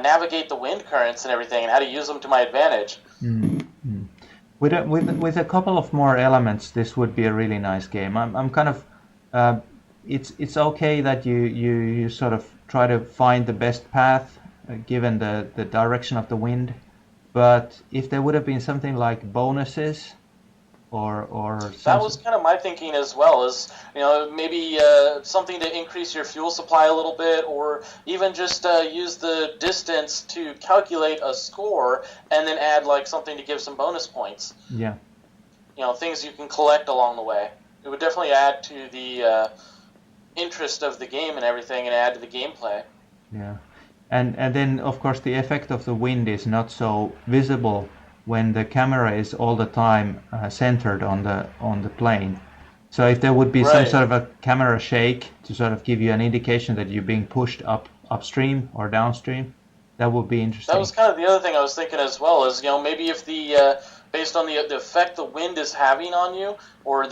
navigate the wind currents and everything and how to use them to my advantage. Mm-hmm. With a couple of more elements, this would be a really nice game. I'm kind of it's okay that you sort of try to find the best path given the direction of the wind, but if there would have been something like bonuses or that was kind of my thinking as well, as maybe something to increase your fuel supply a little bit, or even just use the distance to calculate a score and then add like something to give some bonus points. Yeah, things you can collect along the way. It would definitely add to the interest of the game and everything, and add to the gameplay. Yeah, and then of course the effect of the wind is not so visible when the camera is all the time centered on the plane. So if there would be some sort of a camera shake to sort of give you an indication that you're being pushed upstream or downstream, that would be interesting. That was kind of the other thing I was thinking as well, is maybe if based on the effect the wind is having on you, or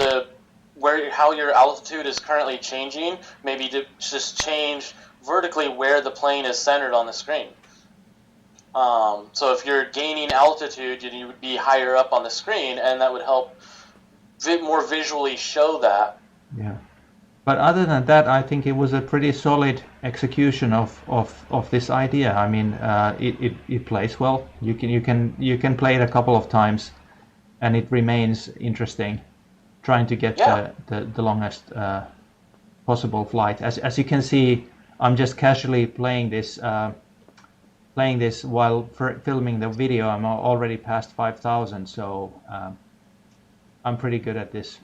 how your altitude is currently changing, maybe to just change vertically where the plane is centered on the screen. So if you're gaining altitude, you would be higher up on the screen, and that would help more visually show that. Yeah, but other than that, I think it was a pretty solid execution of this idea. I mean, it plays well. You can play it a couple of times, and it remains interesting. Trying to get the longest possible flight. As you can see, I'm just casually playing this. Playing this while filming the video. I'm already past 5,000, so I'm pretty good at this.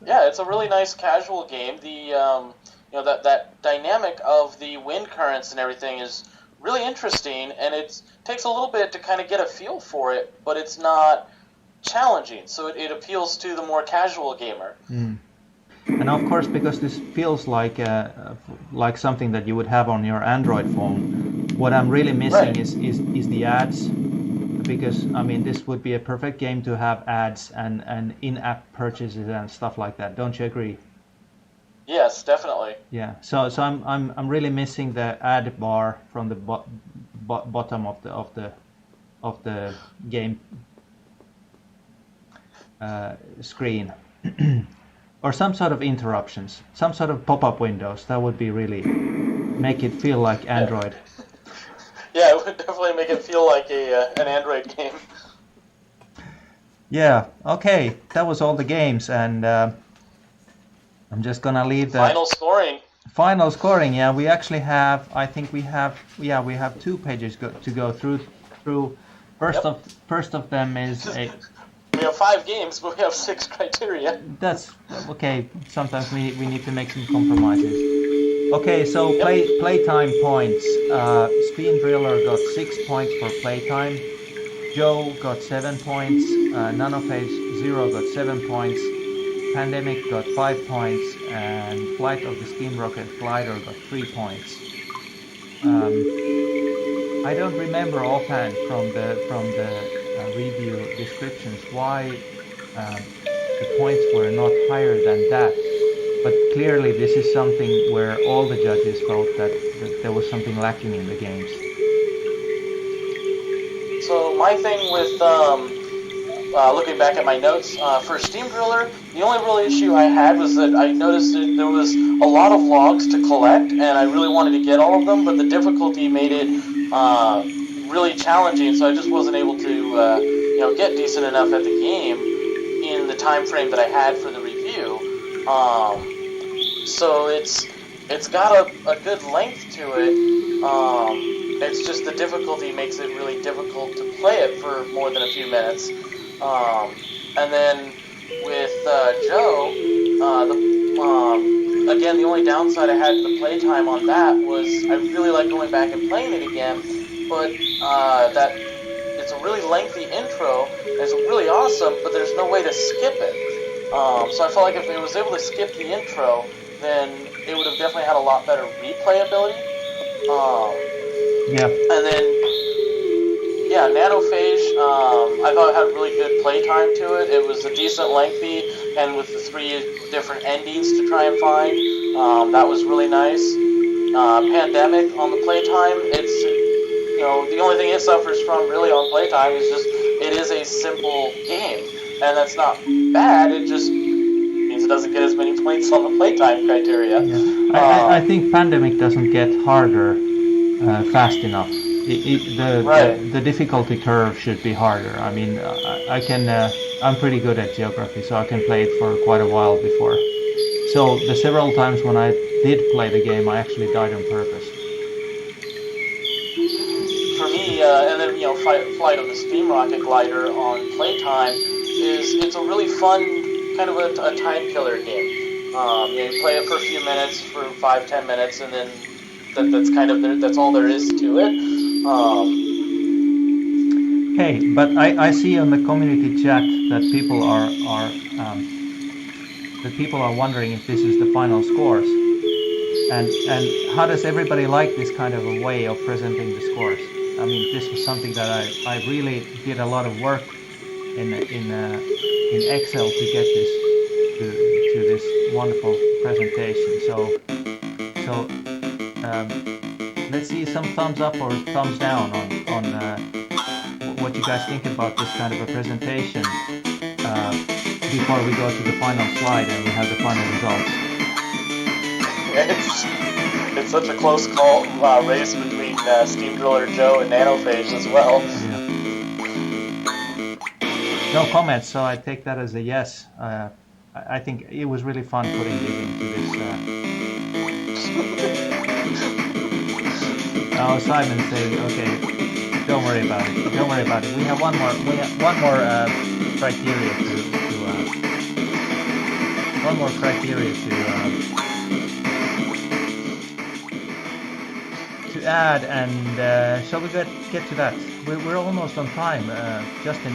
Yeah, it's a really nice casual game. The that dynamic of the wind currents and everything is really interesting, and it takes a little bit to kind of get a feel for it, but it's not challenging, so it appeals to the more casual gamer. Mm. And of course, because this feels like something that you would have on your Android phone, what I'm really missing is the ads. Because I mean, this would be a perfect game to have ads and in-app purchases and stuff like that. Don't you agree? Yes, definitely. Yeah. So I'm really missing the ad bar from the bottom of the game screen. or some sort of interruptions, some sort of pop-up windows. That would be really make it feel like Android. Yeah, it would definitely make it feel like an Android game. Yeah. Okay, that was all the games, and I'm just gonna leave the Final scoring. Final scoring. Yeah, we actually have. I think we have. Yeah, we have 2 pages to go through. First of them is a. We have 5 games, but we have 6 criteria. That's okay. Sometimes we need to make some compromises. Okay, so playtime points. Spin Driller got 6 points for playtime. Joe got 7 points. Nanophage 0 got 7 points. Pandemic got 5 points, and Flight of the Steam Rocket Glider got 3 points. I don't remember offhand from the review descriptions why the points were not higher than that, but clearly this is something where all the judges felt that there was something lacking in the games. So my thing with looking back at my notes for Steam Driller, the only real issue I had was that I noticed that there was a lot of logs to collect, and I really wanted to get all of them, but the difficulty made it really challenging, so I just wasn't able to get decent enough at the game in the time frame that I had for the review. So it's got a good length to it. It's just the difficulty makes it really difficult to play it for more than a few minutes. And then with Joe, again, the only downside I had to the playtime on that was I really like going back and playing it again, but that it's a really lengthy intro, and it's really awesome, but there's no way to skip it. So I felt like if it was able to skip the intro, then it would have definitely had a lot better replayability. Yeah. And then, yeah, Nanophage, I thought it had really good playtime to it. It was a decent lengthy, and with the 3 different endings to try and find, that was really nice. Pandemic on the playtime, it's, the only thing it suffers from really on playtime is just, it is a simple game, and that's not bad, it just means it doesn't get as many points on the playtime criteria. Yeah. I think Pandemic doesn't get harder fast enough. The difficulty curve should be harder. I mean, I'm pretty good at geography, so I can play it for quite a while before. So the several times when I did play the game, I actually died on purpose. For me, and then Flight of the Steam Rocket Glider on playtime it's a really fun kind of a time killer game. You play it for a few minutes, for 5-10 minutes, and then that's all there is to it. Hey, but I see on the community chat that people are wondering if this is the final scores, and how does everybody like this kind of a way of presenting the scores? I mean, this was something that I really did a lot of work in Excel to get this to this wonderful presentation. So let's see some thumbs up or thumbs down on what you guys think about this kind of a presentation before we go to the final slide and we have the final results. It's such a close call race between Steam Driller Joe and Nanophage as well. Yeah. No comments, so I take that as a yes. I think it was really fun putting this into this. Oh, Simon saying, okay, don't worry about it. Don't worry about it. We have one more. Criteria to add, and shall we get to that? We're almost on time, Justin.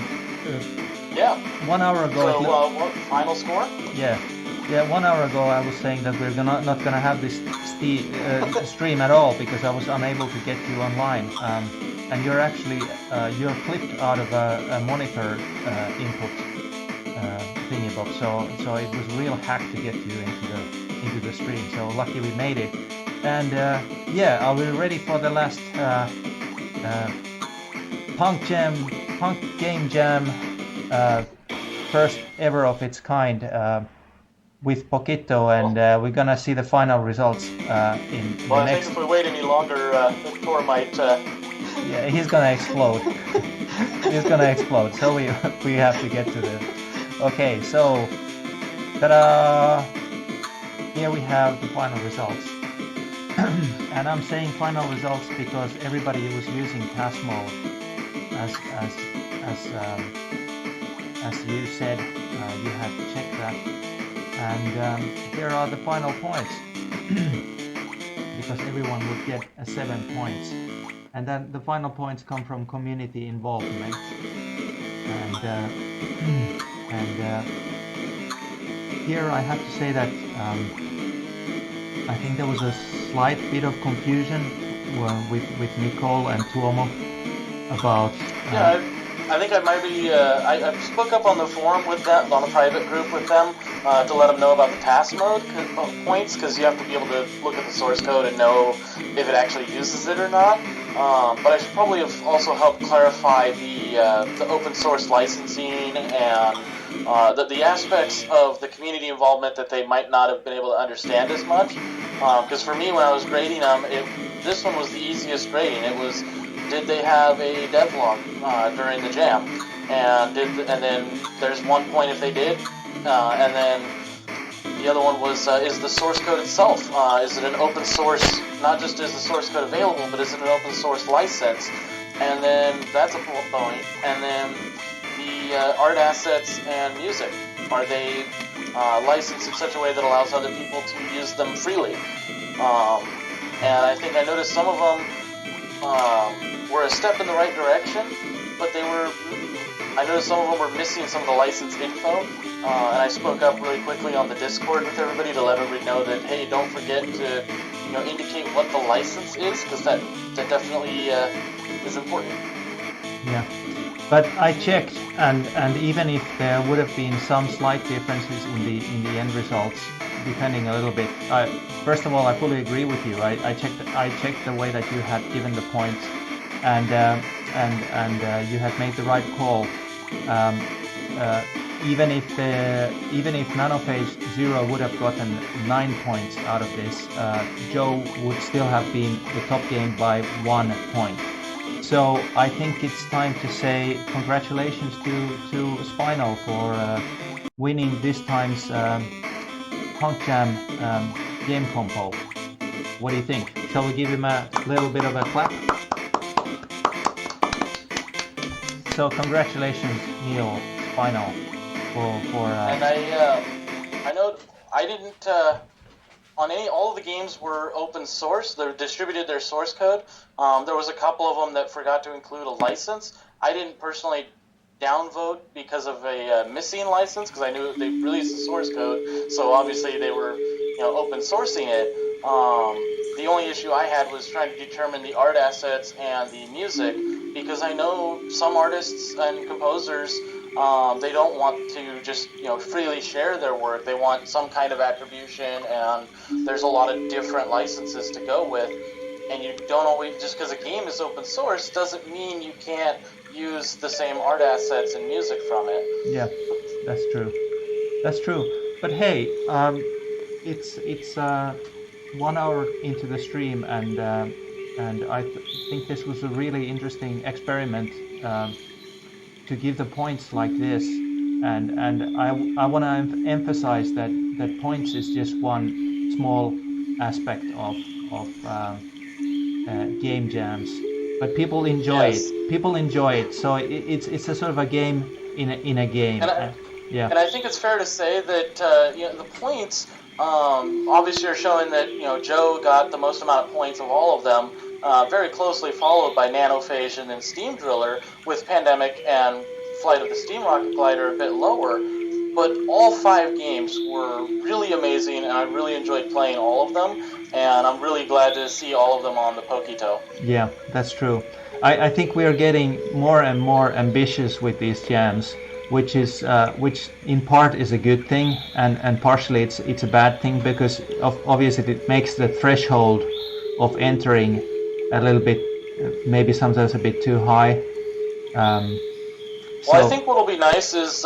Yeah. 1 hour ago. So, what final score? Yeah. 1 hour ago I was saying that we're not gonna have this stream at all because I was unable to get you online. And you're actually you're clipped out of a monitor input thingy box. So it was a real hack to get you into the stream. So lucky we made it. And are we ready for the last Punk Game Jam first ever of its kind with Poquito, and we're gonna see the final results in well, the next. I think if we wait any longer, Thor might. Yeah, he's gonna explode. He's gonna explode. So we have to get to the. Okay, so ta-da! Here we have the final results. And I'm saying final results because everybody was using pass mode, as you said, you had to check that. And here are the final points, because everyone would get 7 points. And then the final points come from community involvement. And here I have to say that I think there was a slight bit of confusion with Nicole and Tuomo about. I think I might be. I spoke up on the forum with them, on a private group with them, to let them know about the pass mode points, because you have to be able to look at the source code and know if it actually uses it or not. But I should probably have also helped clarify the open source licensing and the aspects of the community involvement that they might not have been able to understand as much. Because for me, when I was grading them, this one was the easiest grading. It was, did they have a devlog during the jam? And then there's 1 point if they did, and then the other one was, is the source code itself, is it an open source, not just is the source code available, but is it an open source license? And then that's a point. And then the art assets and music, are they licensed in such a way that allows other people to use them freely? And I think I noticed some of them were a step in the right direction, but I noticed some of them were missing some of the license info, and I spoke up really quickly on the Discord with everybody to let everybody know that, hey, don't forget to indicate what the license is, because that definitely is important. Yeah, but I checked, and even if there would have been some slight differences in the end results, depending a little bit. First of all, I fully agree with you. I checked the way that you had given the points, and you had made the right call. Even if Nanophase 0 would have gotten 9 points out of this, Joe would still have been the top game by 1 point. So I think it's time to say congratulations to Spinal for winning this time's PunkJam game compo. What do you think? Shall we give him a little bit of a clap? So congratulations, Neil, Spinal, for. And I know I didn't. All of the games were open source. They distributed their source code. There was a couple of them that forgot to include a license. I didn't personally downvote because of a missing license, because I knew they released the source code, so obviously they were open sourcing it. The only issue I had was trying to determine the art assets and the music, because I know some artists and composers, they don't want to just freely share their work. They want some kind of attribution, and there's a lot of different licenses to go with. And you don't always, just because a game is open source doesn't mean you can't use the same art assets and music from it. Yeah, that's true. That's true. But hey, it's 1 hour into the stream, and I think this was a really interesting experiment to give the points like this. And I want to emphasize that points is just one small aspect of game jams, but people enjoy it. People enjoy it, so it's a sort of a game in a game. And I think it's fair to say that the points obviously are showing that Joe got the most amount of points of all of them, very closely followed by Nanophage and then Steam Driller, with Pandemic and Flight of the Steam Rocket Glider a bit lower. But all 5 games were really amazing, and I really enjoyed playing all of them, and I'm really glad to see all of them on the Poquito. Yeah, that's true. I think we are getting more and more ambitious with these jams, which in part is a good thing, and partially it's a bad thing, because obviously it makes the threshold of entering a little bit, maybe sometimes a bit too high. Well, I think what'll be nice is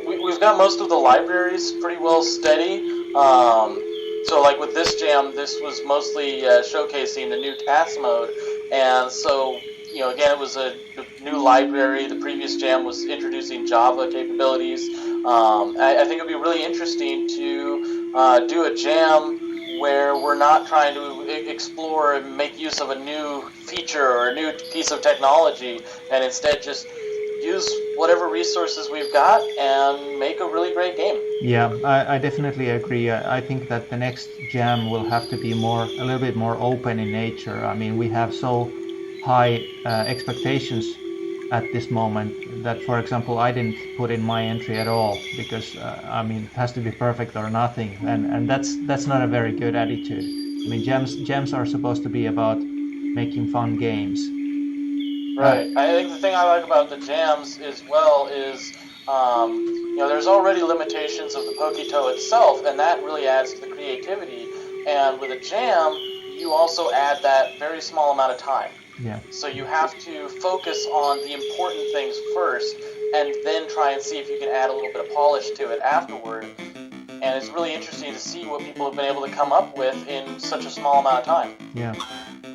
we've got most of the libraries pretty well steady. So like with this jam, this was mostly showcasing the new task mode, and so again, it was a new library. The previous jam was introducing Java capabilities. I think it'd be really interesting to do a jam where we're not trying to explore and make use of a new feature or a new piece of technology, and instead just use whatever resources we've got and make a really great game. Yeah, I definitely agree. I think that the next jam will have to be a little bit more open in nature. I mean, we have so high expectations at this moment that, for example, I didn't put in my entry at all because I mean, it has to be perfect or nothing, and that's not a very good attitude. I mean, jams are supposed to be about making fun games. Right. I think the thing I like about the jams as well is, there's already limitations of the Pokito itself, and that really adds to the creativity. And with a jam, you also add that very small amount of time. Yeah. So you have to focus on the important things first, and then try and see if you can add a little bit of polish to it afterward. And it's really interesting to see what people have been able to come up with in such a small amount of time. Yeah.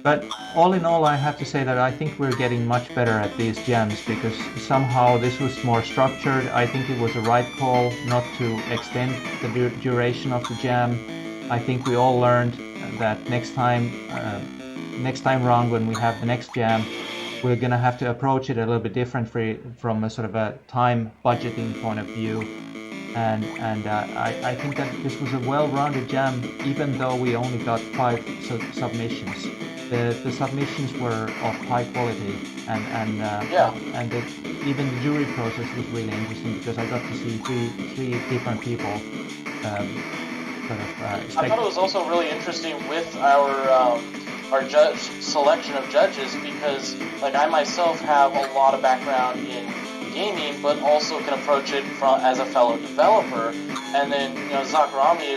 But all in all, I have to say that I think we're getting much better at these jams because somehow this was more structured. I think it was the right call not to extend the duration of the jam. I think we all learned that next time round when we have the next jam, we're going to have to approach it a little bit different from a sort of a time budgeting point of view. And I think that this was a well-rounded jam, even though we only got 5 submissions. The submissions were of high quality, and even the jury process was really interesting because I got to see three different people. I thought it was also really interesting with our judge selection of judges because, like, I myself have a lot of background in gaming, but also can approach it as a fellow developer. And then Zakarami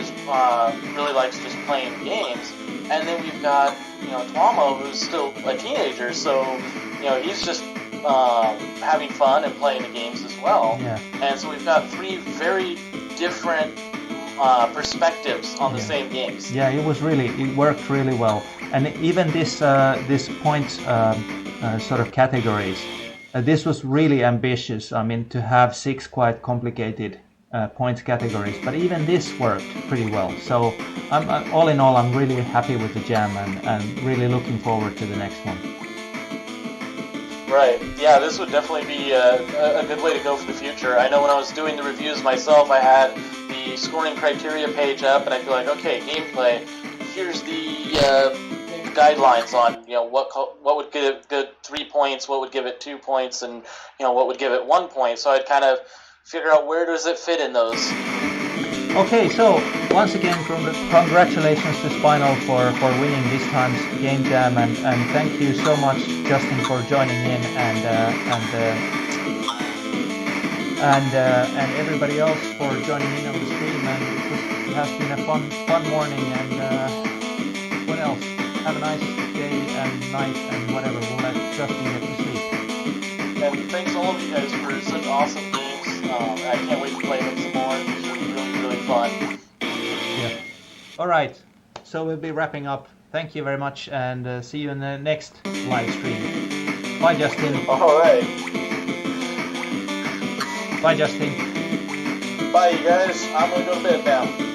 really likes just playing games. And then we've got Tuomo, who's still a teenager, so he's just having fun and playing the games as well. Yeah. And so we've got 3 very different perspectives on the same games. Yeah, it worked really well. And even this point sort of categories. This was really ambitious. I mean, to have 6 quite complicated points categories, but even this worked pretty well. So, all in all, I'm really happy with the jam and really looking forward to the next one. Right. Yeah, this would definitely be a good way to go for the future. I know when I was doing the reviews myself, I had the scoring criteria page up, and I'd be like, okay, gameplay. Here's the guidelines on what would give it good 3 points, what would give it 2 points, and what would give it 1 point. So I'd kind of figure out where does it fit in those. Okay, so once again, congratulations to Spinal for winning this time's game jam, and thank you so much, Justin, for joining in, and everybody else for joining in on the stream. And it has been a fun morning. And what else? Have a nice day and night and whatever. We'll let Justin get to sleep. And thanks all of you guys for such awesome games. I can't wait to play them some more. These are really, really fun. Yeah. All right. So we'll be wrapping up. Thank you very much, and see you in the next live stream. Bye, Justin. All right. Bye, Justin. Bye, you guys. I'm gonna go to bed now.